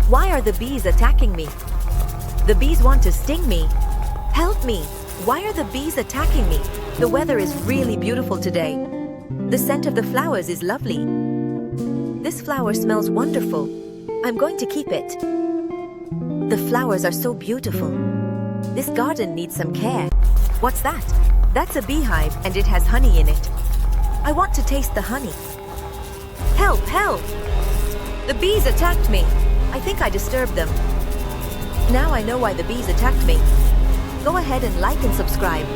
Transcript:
Why are the bees attacking me? The bees want to sting me. Help me! Why are the bees attacking me? The weather is really beautiful today. The scent of the flowers is lovely. This flower smells wonderful. I'm going to keep it. The flowers are so beautiful. This garden needs some care. What's that? That's a beehive and it has honey in it. I want to taste the honey. Help! Help! The bees attacked me. I think I disturbed them. Now I know why the bees attacked me. Go ahead and like and subscribe.